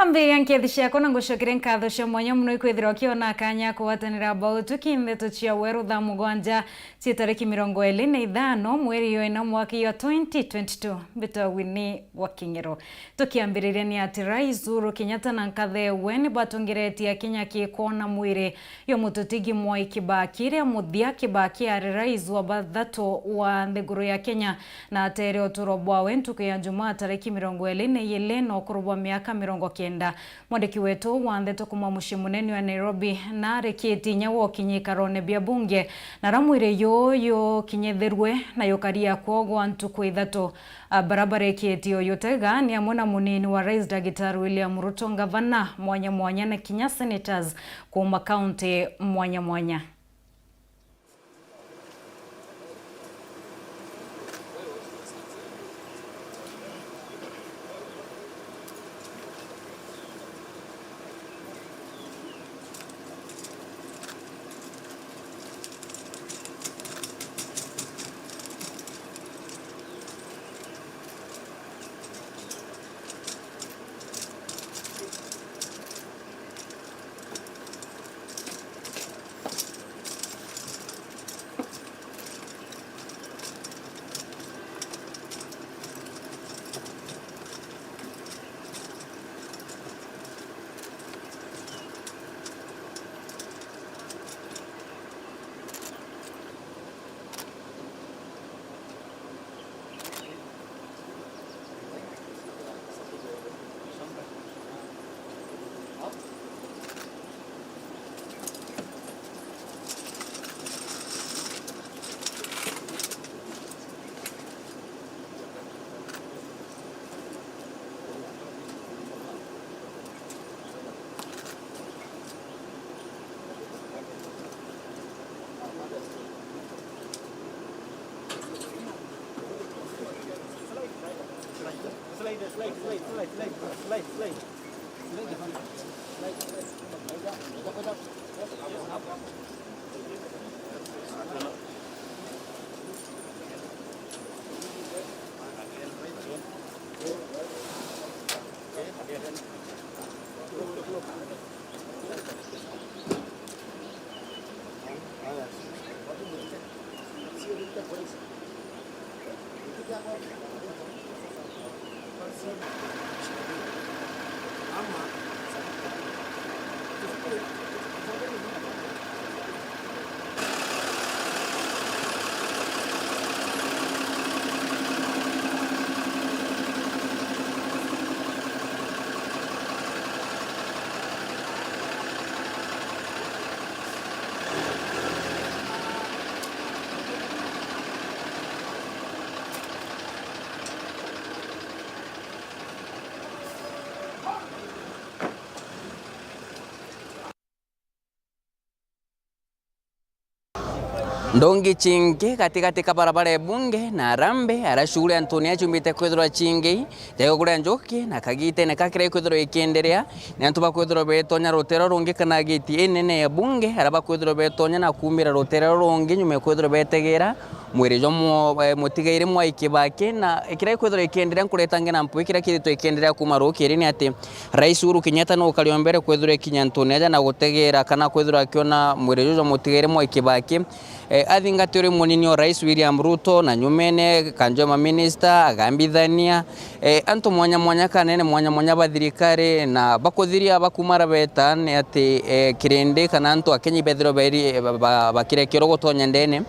Ambe yankethi ciakwa na ngucokire nkatho cia mwanya muno ikwithirwa kiona kanya kuwatanira bautu kintheto cia weru Thaa Mugwanja ci tariki 25 mweri yoina mwaka wa 2022 mbito WINNIE wa King'ero tukiambiriria ni ati Rais Uhuru Kenyatta na nkathe weni batongeretie Kenya kikona mwiri yo mututigi Mwai Kibaki ria muthia Kibaki ari rais wa bathatu wa nthiguru ya Kenya na atere uturo bwawe ntuku ya Jumaa tariki 22 no kurubwa miaka 90. Mwandiki wetu wa Nteto kuma mucii munene wa Nairobi na arikiti nyawo kinyikarone bia bunge na ramwire yo kinyetherwe na yokaria kwogwa ntuku ithatu barabara ikitio yotega ni amwe na munini wa Rais Daktari William Ruto gavana mwanya na kinya senators kuma county mwanya. Ndongi chingi katika barabara ya bunge na Rambe ara shule Antonia chumbite kwithirwa chingi tego kuria njoki na kagite ne kakire kwithirwa ikienderea ni antu bakwithirwa betonya rotero rungi kana giti enene ya bunge araba kwithirwa betonya na kumira rotero rungi nyume kwithirwa betegera mwiri jo mutigaire Mwai Kibaki na ikira kwithirwa ikienderea kuretange na mpu ikira kirito ikienderea kuma rukiri ni ati Rais Uhuru Kenyatta no kaliombere kwithirwa kinya Antonia na gutegera kana kwithirwa akiona mwiri jo mutigaire Mwai Kibaki athingatire munini wa Rais William Ruto na nyumene kanjoma minister agambithania antu mwanya kanene mwanya bathirikari na bakuthiria bakumara betane ati kirinde kana antu akenyi bethiro beri bakirekero gutonya ndene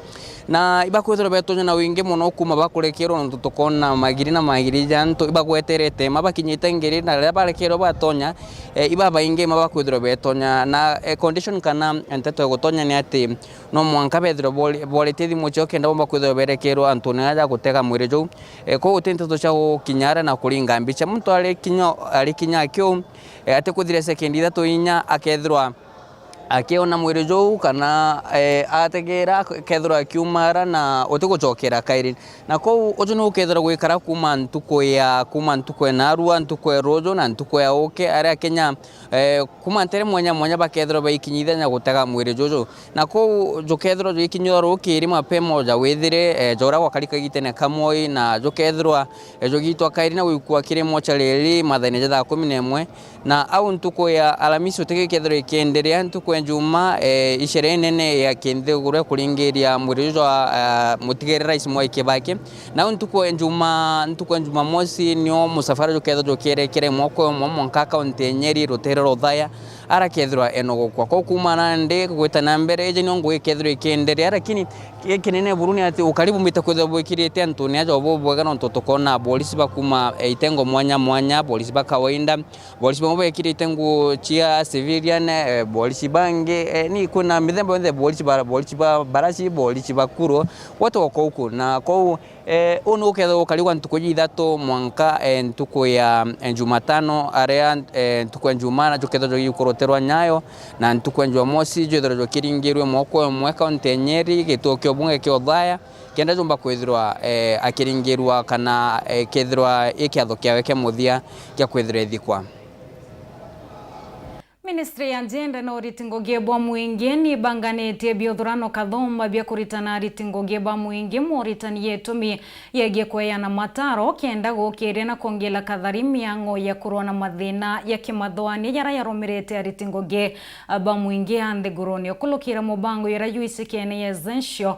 na ibakwithirwa betonya na wingi muno kuma bakurekero ntu tukona magiri jantu ibagweterete mabakinyite ngiri na ria barekero batonya ibabainge mabakwithirwa betonya na condition kana Nteto gutonya ni ati no mwanka bethiro bolete thimu cio kenda bomba kwithirwa berekero Antonia aja gutega mwiri jo ko Nteto cia kinyara na kuringa mbicha muntu ari kinya kio ati kuthire sekendi 3 akethirwa akiona mwiri jou kana ategera kethro akiumara na utigucokera kairi na kou uju no kethro gwikara kuma ntuko ya narua ntuko ya rojo na ntuko ya oke aria Kenya kuma ntere mwanya bakethro baikinyithanya gutega mwiri jojo na kou jo kethro jo ikinyora rukiri mapema ja withire jora gwakarika gitene kamoi na jo kethro jo gitwa kairi na gwikua kire mochaleri mathane ja 11 na au ntuko ya Alhamisi utege kethro ikiendelea ntuko ya Juma ishere nene ya kindhigure kuringiria mwirijo mutigere rais Mwai Kibaki na ntuko ya Jumamosi nio musafara jo kethro jo kere moko mwanka kaunti Nyeri Rutere Thaa ara kethro enogo kwa kumana ndi gwita na mbere eje nongo kethro ikiendelea lakini kinene buruni ati ukaribu mita kwetha bwikirite Antonia jobo bwega no totokona polisi bakuma itengo mwanya polisi bakawaida polisi bamwe ekirite ngo chia civilian polisi bange ni kuna mithembo yothe polisi barashi polisi bakuro watu wako huko na kwa ono ketho kaligwa ntuko ithatu mwanka ntuko ya Jumatano area ntuko ya Jumana joketho jogikoroterwa Nyayo na ntuko ya Jumamosi jethro jokiringirwe moko mweka Nyeri gitokyo bunge kyo Thaa kenda jomba kwithirwa akiringirwa kana kethirwa ikiatho kiawe ke muthia kya kwithirwa ithikwa. Ministry ya Agenda na Uritingogie bwa muingi ni banganite biothurano kathoma bia kuritana ritingogie bwa muingi moritani yetumi yegie kweana mataro kenda gukiria na kongela kathari miango ya kurona mathina ya kimathwani yara yaromirete aritingogie bwa muingi ande guroni okulukira mubango yara yuisikene essential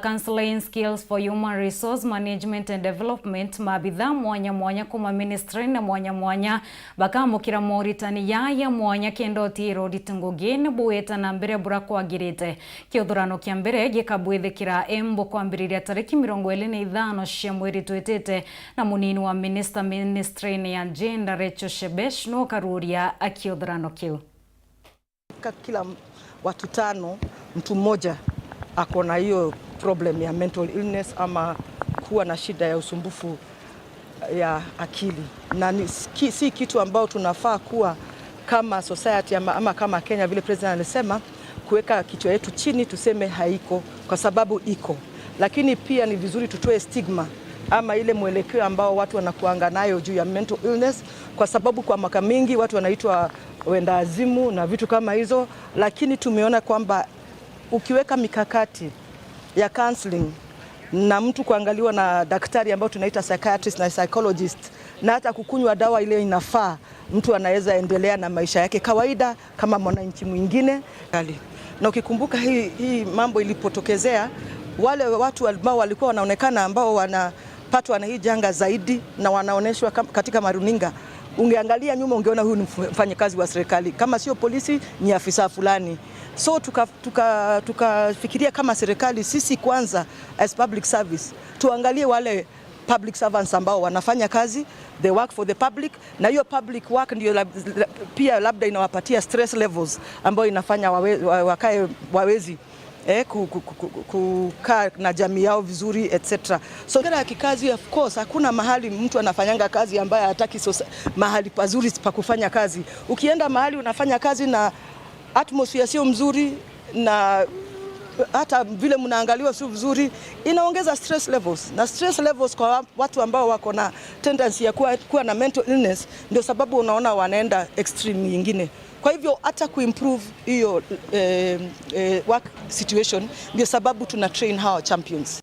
counseling skills for human resource management and development mabitha mwanya kuma ministry na mwanya bakamukira moritani ya mwanya ndotiro ritingogie ne bueta na mbere bura kwagirite kiothurano kia mbere gikabwithikira embo kwambiriria tariki 25 cia mweri twetete na munini wa ministry ya Agenda Rachel Shebesh no karuria akiothurano kiu. Kila watu 5 mtu mmoja ako na hiyo problem ya mental illness ama kuwa na shida ya usumbufu ya akili na si kitu ambao tunafaa kuwa kama society ama kama Kenya vile president alisema kuweka kichwa yetu chini tuseme haiko kwa sababu iko, lakini pia ni vizuri tutoe stigma ama ile mwelekeo ambao watu wanakuanga nayo juu ya mental illness kwa sababu kwa mwaka mingi watu wanaitwa wenda azimu na vitu kama hizo, lakini tumeona kwamba ukiweka mikakati ya counseling na mtu kuangaliwa na daktari ambao tunaita psychiatrist na psychologist na hata kukunywa dawa ile inafaa, mtu anaweza endelea na maisha yake kawaida kama mwananchi mwingine. Na ukikumbuka hii mambo ilipotokezea, wale watu ambao walikuwa wanaonekana ambao wanapatwa na hii janga zaidi na wanaoneshwa katika maruninga, ungeangalia nyuma ungeona huyu ni mfanyakazi wa serikali, kama sio polisi ni afisa fulani. So tukafikiria kama serikali sisi kwanza as public service tuangalie wale public servants ambao wanafanya kazi, they work for the public, na hiyo public work ndio pia labda inawapatia stress levels ambao inafanya wakae wawezi kukaa na jamii yao vizuri etc. So kila kikazi of course hakuna mahali mtu anafanyanga kazi ambaye hataki mahali pazuri pa kufanya kazi. Ukienda mahali unafanya kazi na atmosphere sio mzuri na hata vile mnaangaliwa sio vizuri, inaongeza stress levels, na stress levels kwa watu ambao wako na tendency ya kuwa na mental illness ndio sababu unaona wanaenda extreme nyingine. Kwa hivyo hata kuimprove hiyo work situation ndio sababu tuna train how champions.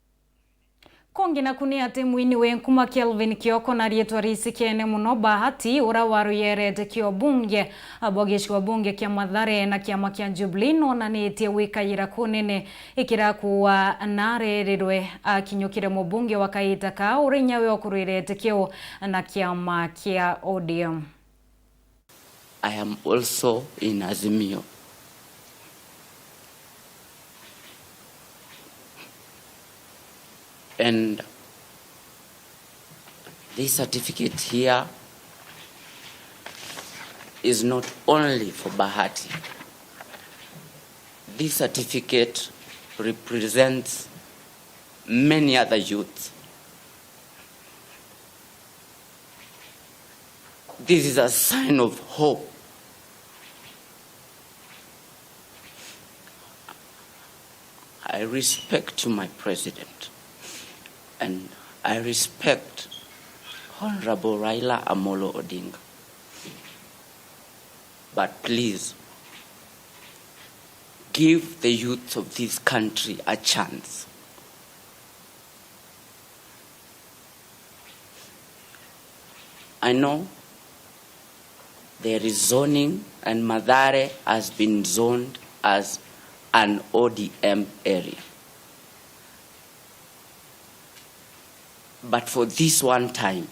Kongi na kunia timu ini wenkuma Kelvin Kioko na rietwa risi kiene muno bahati ura waru yerete kio bunge abogeshi wa bunge kia Mathare na kia makia Jubilee na nitie wika ira kunene ikira kuwa narerirwe kinyukire mu bunge wakaita ka urinyawe okurwirete kio na kia makia ODM. I am also in Azimio. And this certificate here is not only for Bahati. This certificate represents many other youths. This is a sign of hope I respect you, my president, and I respect Honorable Raila Amolo Odinga. But please, give the youth of this country a chance. I know there is zoning, and Mathare has been zoned as an ODM area. But for this one time,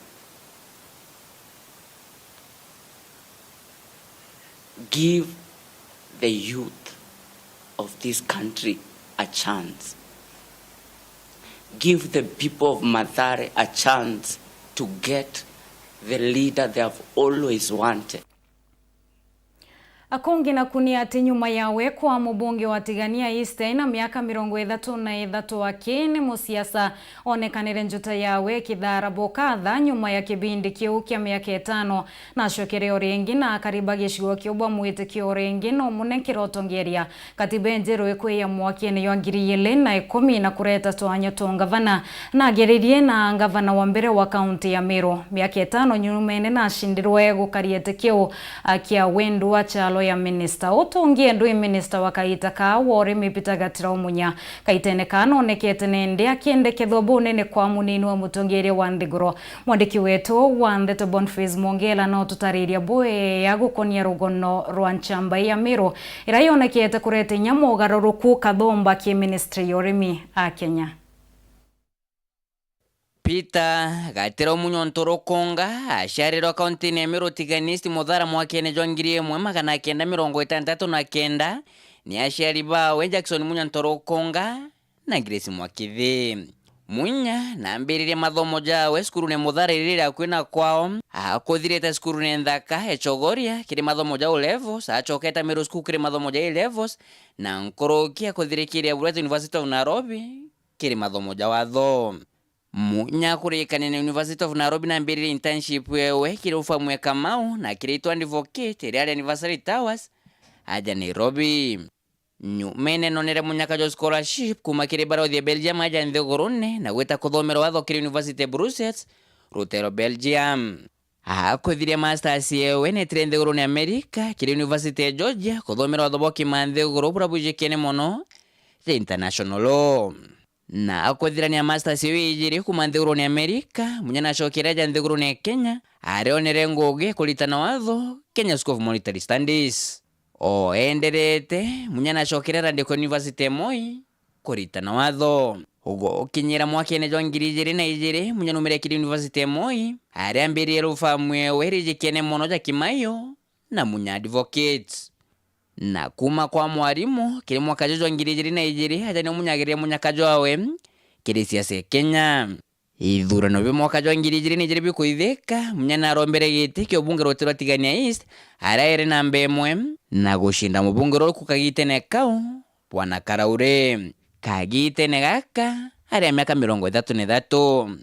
give the youth of this country a chance. Give the people of Mathare a chance to get the leader they have always wanted. Akongi na kunia ati nyuma yawe kwa mubunge wa Tigania East ina miaka 33 wakini musiasa onekanire njuta yawe kithara kadha nyuma ya kibindi kiu kia miaka 5 na shokere orengi na kariba gishigo kiobwa mwitikio orengi no munekiro tongeria katiba njeru ekwe ya mwakini yo ngiri yele na 10 na kureta twanyo to ngavana na geririe na ngavana wa mbere wa kaunti ya Meru miaka 5 nyumene na shindirwe gukariete kiu akia wendu wa chalo ya minister otongie ndui minister wakaita ka wore mipitagatira umunya kaitene kano nekete nende akiendekethwa bunene kwa munini wa mutongere wa Ndiguro mwandiki wetu wa Nteto Boniface Mongela no tutariria boe ya gukonia rugono rwa nchamba ya Meru irayonekete kurete nyamo garuruku kathomba ki ministry yorimi a Kenya. Peter gatero munyontoro konga ashariro kaunti ne Meru tiganisti muthara mwakene jwangirie mwe 969 ni ashari bawe Jackson munyontoro konga na Grace Mwakithi munya na mbirire mathomo jawe skuru ne muthara irira kwina kwao akothirete skuru ne nthaka echogoria kiri mathomo ja levels achoketa Meru skuru kiri mathomo ja levels na nkoroki akothirikiria Urete University of Nairobi kiri mathomo ja watho munya kurikane na University of Nairobi na mbirire internship wewe kiri ufamwe Kamau na kiri advocate iri Anniversary Towers aja Nairobi nyumene nonere munyaka jo scholarship kuma kiri barodhi ya Belgium aja Nthigurune na gweta kuthomera watho kiri University Brussels Rutero Belgium akothire masters yewe ne Nthigurune America kiri University ya Georgia kuthomera watho boki Nthiguru burabuje kene mono the international law na akothirania masters yewe ijiri kuma Nthigurune America munya na shokera ja Nthigurune Kenya areonere ngoge kulitana watho Kenya School of Monetary Studies o enderete munya na shokera ndiko University Moi kulitana watho ugo kinyira mwakene jo ngiri na ijiri munya numere kiri University Moi areambiriye rufamwe werije kene mono ja Kimayo na munya advocates na kuma kwa mwarimu kiri mwaka jo ngiri na ijiri aja ne munyagirie munyaka jo awe kiri siasa Kenya ithurano bi mwaka jo ngiri na ijiri bikuitheka munya na rombere giti kyo bunge rotero Tigania East araire na mbemwe na gushinda mubunge ro kukagitene kau bwana Karaure kagitene gaka ari miaka 33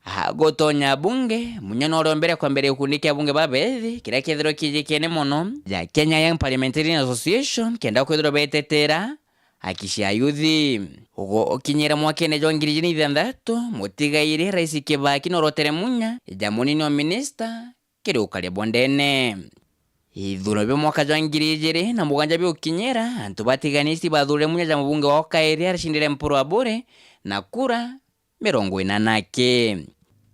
agotonya bunge munya no rombere kwa mbere kundikia bunge babethi kira kithiro kijikene mono ya Kenya Young Parliamentary Association kenda kwithiro betetera akishia yuthi ugo kinyira mwakene jo ngiri ni thandatu mutigaire rais Kibaki no rotere munya jamuni no minister kiri ukalia bondene ithuro be mwaka jo ngiri na Mugwanja bi ukinyira antu batiganisti bathure munya ja mubunge wa Kairi arashindire mpuro abure na kura 40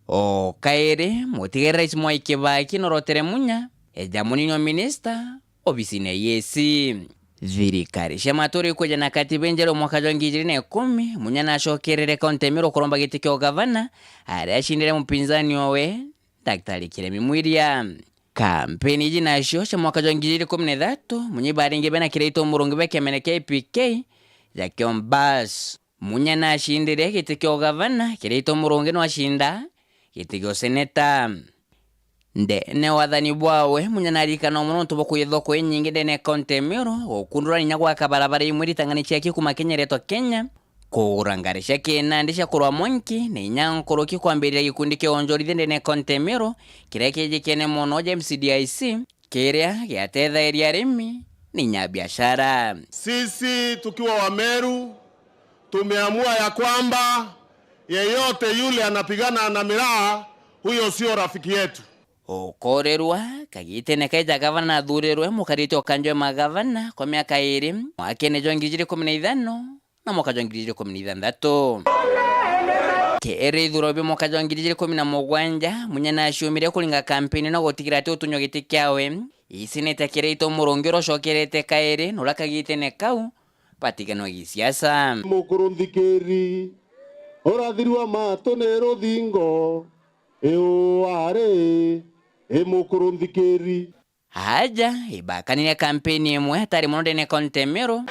o Kairi mutigaire rais Mwai Kibaki no rotere munya jamuni no minister obisine yesi thirikari shamatori kuja na katiba njero mwaka jo ngiri na 10 munya na shokerere kaunti Meru kuromba giti kyo gavana arashindire mpinzani wawe Daktari Kiremi Mwiria kampeni jina shosha mwaka jo ngiri 13 munyi baringe bena kireito murungu beke meneke PK ya kiombas munya na shindire giti kyo gavana kireito murungu no ashinda giti kyo seneta ne wathani bwawe munya na rikana muno tubokuyithoko enyingi dene kaunti Meru okundura nyagwa kabarabara imwiri tangani cheki kuma Kenya reto Kenya kurangarisha kena ndisha kurwa monki ne nyankoroki kwambirira gikundi ke onjorithie dene kaunti Meru kireke jikene mono MCDIC kiria giatetha eria rimi ni nyabiashara. Sisi tukiwa wa Meru tumeamua ya kwamba yeyote yule anapigana na miraa, huyo sio rafiki yetu. Okorerwa kagitene kaija gavana thurerwe mukarite okanjwe magavana kwa miaka 2 mwakene 2015 na mwaka 2016. Kere ithuro byo mwaka 2017 munyana ashumire kulinga kampeni no gotigira ati utunyo giti kyawe isinete kireito murongero shokerete kaere no lakagitene kau patigano gisiasa. Mukurunthikiri orathirwa matonero thingo are mukurunthikiri haja ibakanire kampeni imwe hatari muno ndene kontemero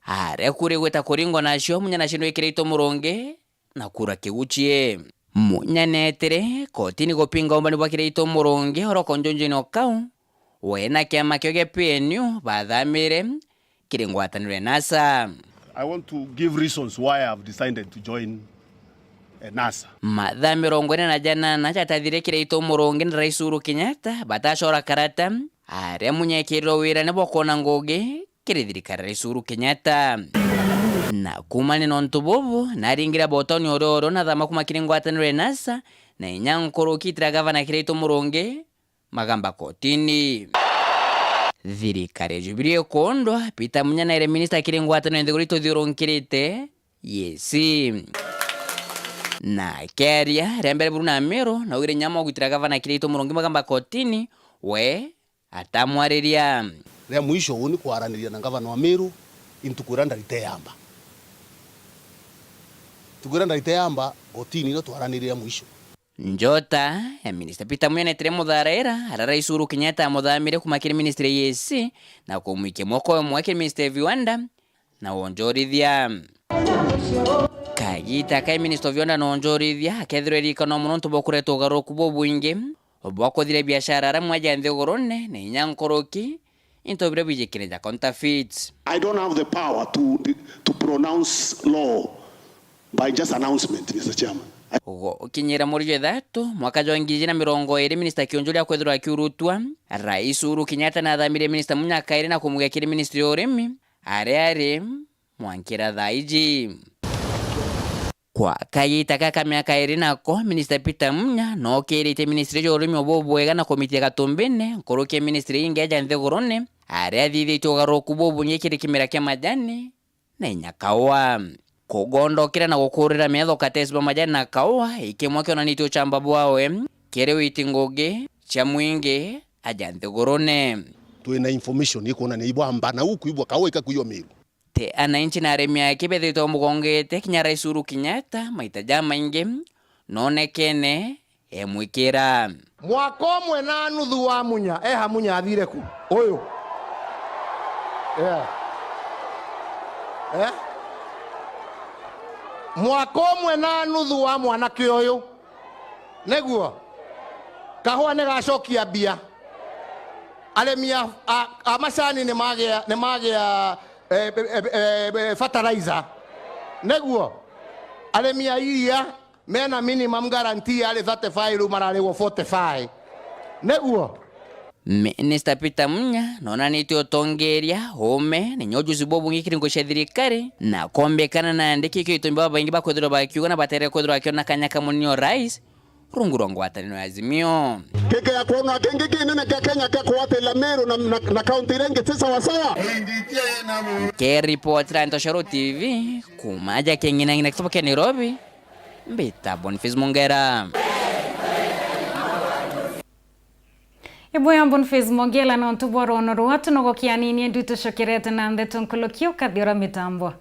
are kure gweta kuringo nacio munyana shino ikireito muronge na kura kiguchie munyanetere kotini gopinga ombani bwa kireito muronge oroko njonjino kau wena kiama kyoge PNU bathamire kiringwatanire NASA. I want to give reasons why I have decided to join NASA. Mathamiro ngwene na jana na chatathire kireito muronge na Rais Uhuru Kenyatta batashora karata are munyekiro wira ne bokona ngoge kirithirikara Rais Uhuru Kenyatta na kumane nontubobo naringira botoni ororo na thama kuma kiringwatanire NASA na inyankoro kitira gavana kireito muronge magamba kotini. Thirikari jubirie kondwa pita munyana ire minister kiringwatanire nthigurito thironkirite yesi na keria rembere Bruna Mero na wire nyama gwitira gavana kireito muronge magamba kotini we atamwariria ria mwisho uni kwaraniria na gavana wa Meru intukuranda riteyamba tukuranda riteyamba kotini no twaraniria mwisho njota ya minister Peter Munyana tere mutharera ara Rais Uhuru Kenyatta muthamire kumakiri ministry yesi na kumwike moko mwake minister viwanda na wonjorithia kagita kai minister viwanda na wonjorithia akethirwe ikono muno ntubokuretwo garuku bobwingi obwakothire biashara ara mwaja nthigurone na inyankoroki intobire bijikire ja counterfeits. I don't have the power to pronounce law by just announcement, Mr. Chairman. Kinyira murijo thatu mwaka 2020 minister kionjoria kwethirwa kiurutwa Rais Uhuru Kenyatta na thamire minister Munyaka ire na kumugekira ministry orimi are mwankira thaiji kwa kayita kaka miaka 2 nako minister Peter Munya no kirite ministry orimi obobwega na komite gatumbene nkoroke ministry ingeja nthigurone are athithitwo garuku bobunyekire kimera kya majani na inyakawa kugondokira na gukurira metho katesba majani na kawa ikimwake ona nitio chamba bwawe kere witi ngoge cha mwingi aja nthigurone tuina information ikuona ni ibwamba na huku ibwa kawa ikakuyo Meru te ananchi na aremi yake bethito mugongete kinya Rais Uhuru Kenyatta maita jama ingi nonekene emwikira mwaka omwe na nuthu wa Munya Munya athire ku uyu mwaka omwe na nuthu wa mwanake uyu neguo kahua ne gacokia bia aremi a macani ne magia fertilizer neguo aremi a iria mena minimum guarantee ale 35 mararego 45 neguo Minister Peter Munya nona nitio tongeria home ni nyojuzi bobu ngikiringo cia thirikari na kombekana na ndiki kiitumba baingi bakwethirwa bakiuga na batere kwethirwa akiona kanyaka munio rais runguro ngwataniro ya Azimio Keke ya kuona kengi kinene kia Kenya kia kuwatela Meru na kaunti rengi tisa wasawa. Ke report la Ntoshoro TV kumaja kengina ngina kutoka Nairobi Mbita Boniface Mongera. Ibuya Boniface Mongela na ntuboro onoru watu nogo kianini nduto shokerete na Nteto nkolokio kadhira mitambo.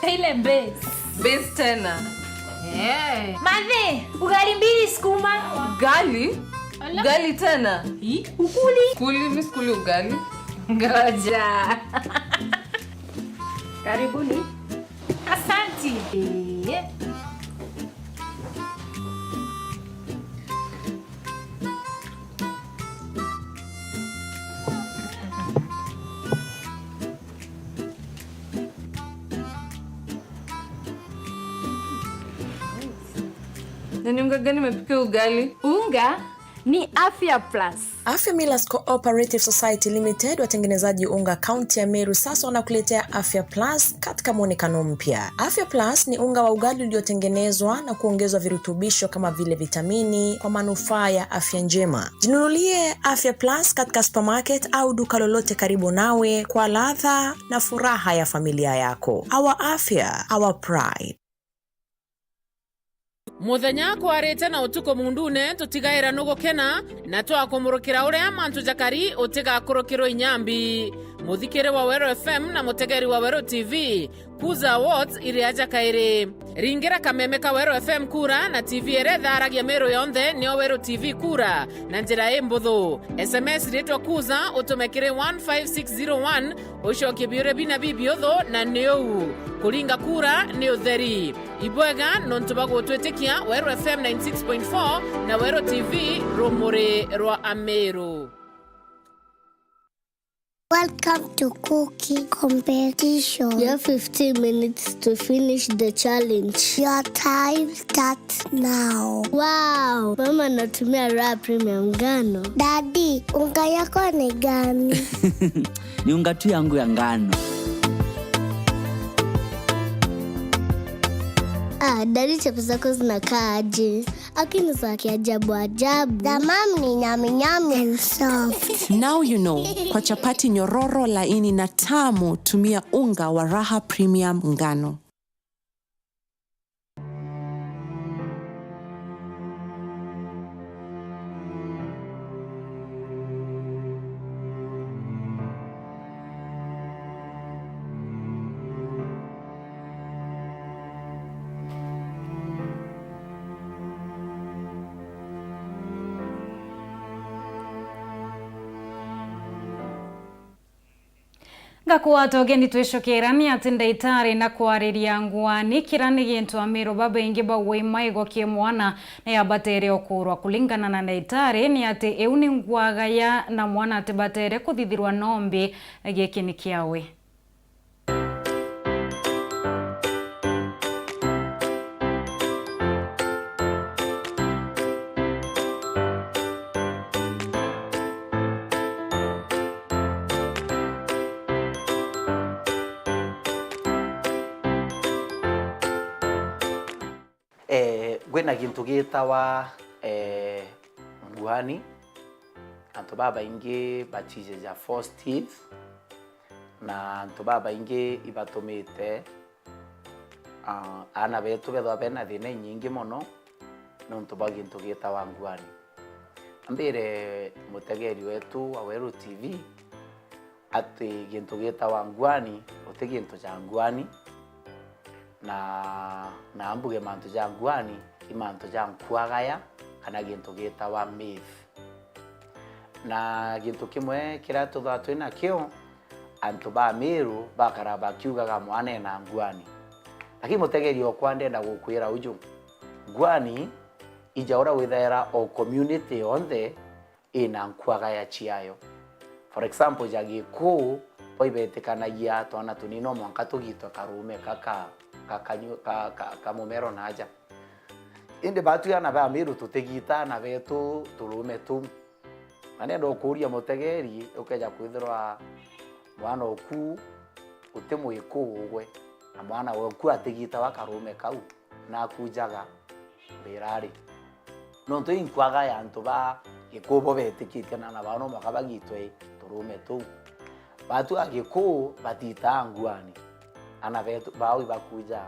Ile base tena. Madhe, ugali 2 sukuma. Ugali? Ugali tena? Ukuli? Mimi sikuli ugali. Ngoja. Karibuni. Asante. Ni unga gani umepika ugali? Unga ni Afya Plus. Afya Millers Cooperative Society Limited, watengenezaji unga kaunti ya Meru, sasa wanakuletea Afya Plus katika muonekano mpya. Afya Plus ni unga wa ugali uliotengenezwa na kuongezwa virutubisho kama vile vitamini kwa manufaa ya afya njema. Jinunulie Afya Plus katika supermarket au duka lolote karibu nawe kwa ladha na furaha ya familia yako. Our afya, our pride. Muthenya kwarite na utuko mundune tutigaira nugukena na twakumurukira uria mantu jakari utigakurukirwo inyambi muthikire wa Wero FM na mutegeri wa Wero TV kuza awards iria jakaire ringira kameme ka Wero FM kura na TV ere tharagia Meru yonthe ni Wero TV kura na njira embuthu SMS ritwa kuza utumekire 15601 ucokie biure bina bibiotho na niu kuringa kura ni utheri ibwega nontubago twetikia Wero FM 96.4 na Wero TV rumuri rwa Ameru. Welcome to cooking competition. You have 15 minutes to finish the challenge. Your time starts now. Wow, mama natumia raw premium ngano. Daddy, unga yako ni gani? Ni unga tu yangu ya ngano. Daddy chapo zako zinakaa aje? Akini za kiajabu ajabu. The mom ni nyami nyami and soft. Now you know, kwa chapati nyororo laini na tamu tumia unga wa Raha Premium ngano. Gakuwa togeni twicokirani ati ndaitari na kwariria ngwani kirani gintu Amiro baba ingi bawe maigo mwana na yabatere okurwa kulingana na ndaitari ni ati euni ngwagaya na mwana ati batere kuthithirwa nombi gikini kiawe. Gwena gintu gitawa ngwani anto baba ingi bachize ja first teeth na anto baba ingi ibatomete ana betu bedwa bena thina nyingi mono no nto bagintu gitawa ngwani ambire mutegeri wetu wa Wero TV ati gintu gitawa ngwani otegintu ja ngwani na ambuge mantu ja ngwani imantu ja nkwagaya kana gintu gitawa myth na gintu kimwe kiratu thatu ina kio antu ba Meru bakaraba kiugaga mwana na ngwani lakini mutegeri okwa ndenda gukwira uju ngwani ijaura withaira o community onthe ina nkwagaya chiayo. For example jagi ku oibetekanagia twana tunino mwanka tugitwa karume kamumero naja inde batu yana ba Meru tutegita na betu tulume tu manendo kuria mutegeri ukeja kwithirwa mwana oku utemu ikugwe na mwana oku ategita wakarume kau na kujaga birari no to inkwaga ya ntoba ikubo betikitana na bano makabagitwe tulume tu batu agiko batita ngwani ana betu bawi bakuja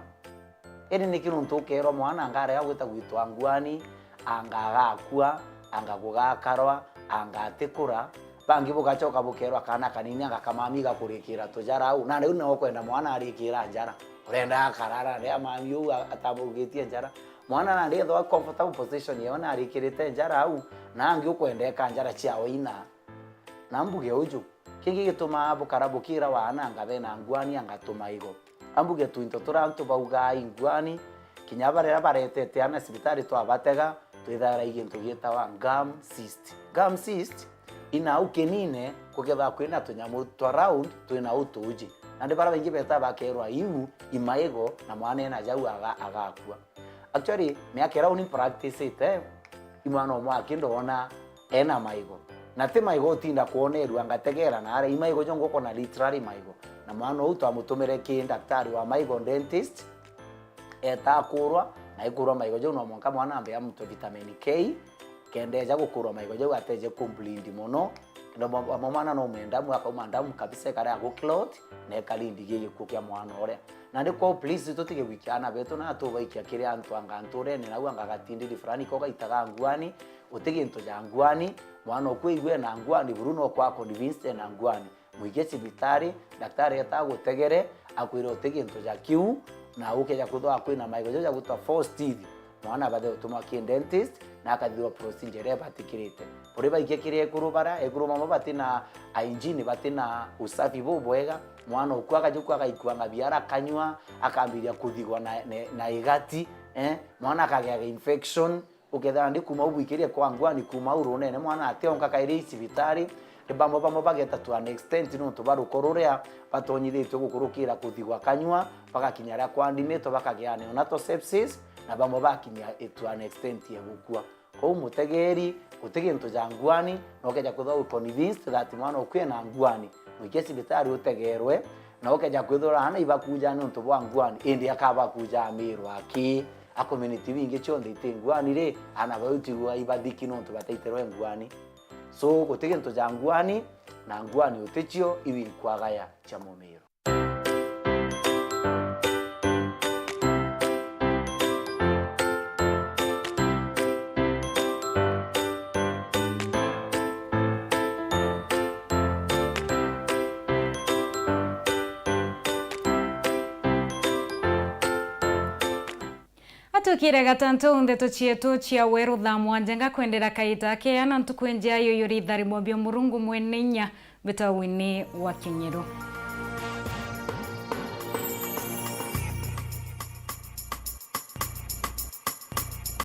ene nikiru ntokero mwana ngara ya gwita gwitwa ngwani angaga akua angaguga karwa angatekura bangi bugachoka bukerwa kana kanini angakamamiga kurikira tojara au na riu no kwenda mwana arikira njara urenda akarara ria mami u atabugitie njara mwana na ndetho a comfortable position yona arikirite njara au na angi ukwendeka njara ciao ina na mbuge uju kingi gituma bukarabukira wana ngabe na ngwani angatuma igo ambuge tu into turantu bauga ingwani kinyabarera baretete ana sibitari to abatega twithara igintu gitawa gum cyst ina ukenine kugetha kwina tunyamu twa round twina utuji ande bara bengi beta bakerwa iu imaego na mwana na jau agakua actually me akera uni practice ite imwana omwa kindona ena maigo na te maigo tinda kuonerwa ngategera na ara imaigo jongo kona literally maigo na mwana uto amutumire ki daktari wa maigo dentist eta kurwa na ikurwa maigo jongo mwanka mwana ambe ya mto vitamin K kendeja gukurwa maigo jongo ateje complete mono ndo mwana no menda mwaka umandamu kabisa kare ago clot ne kalindi giye kukia mwana ore na ndiko please tutige wikiana beto na to baikia kire antu anganture ne nawe angagatindi difrani ko gaitaga ngwani utige into ja ngwani mwana okweigwe na ngwani buruno kwa convince na ngwani muige sibitari daktari atagutegere akwiro utige into ja kiu na ukeja kuthwa kwina maigo ja gutwa force teeth mwana bade utuma ki dentist na akathio procedure batikirite pore baike kire kurubara ekuruma batina hygiene batina usafi bobwega mwana ukwaga jukwaga ikwanga biara kanywa akambiria kuthigwa na igati mwana akagea infection uketha ndi kuma ubuikirie kwa ngwani kuma urone ne mwana ationka kairi cibitari bamwe bageta to an extent no to barukorurea batonyithitwe gukurukira kuthigwa kanywa bagakinyara kwa ndimeto bakagiane onato sepsis na bamwe bakinya to an extent ya gukua ko mutegeri utege into jangwani no keja kutho convinced that mwana ukwe na ngwani wikesi bitari utegerwe na ukeja kuthora hana ibakuja no to bwa ngwani indi akaba kuja amirwa ki a community wingi chonde itengwani re ana bautigwa ibadiki no to bataiterwe ngwani so utege into jangwani na ngwani utechio iwi kwagaya cha momero. Atukire gatanto Nteto chietu chia weru Thaa mwanjenga kwendera kaita ke ana ntukwenja yo yori thari mwabio murungu mwenenya beta WINNIE wa Kinyiru.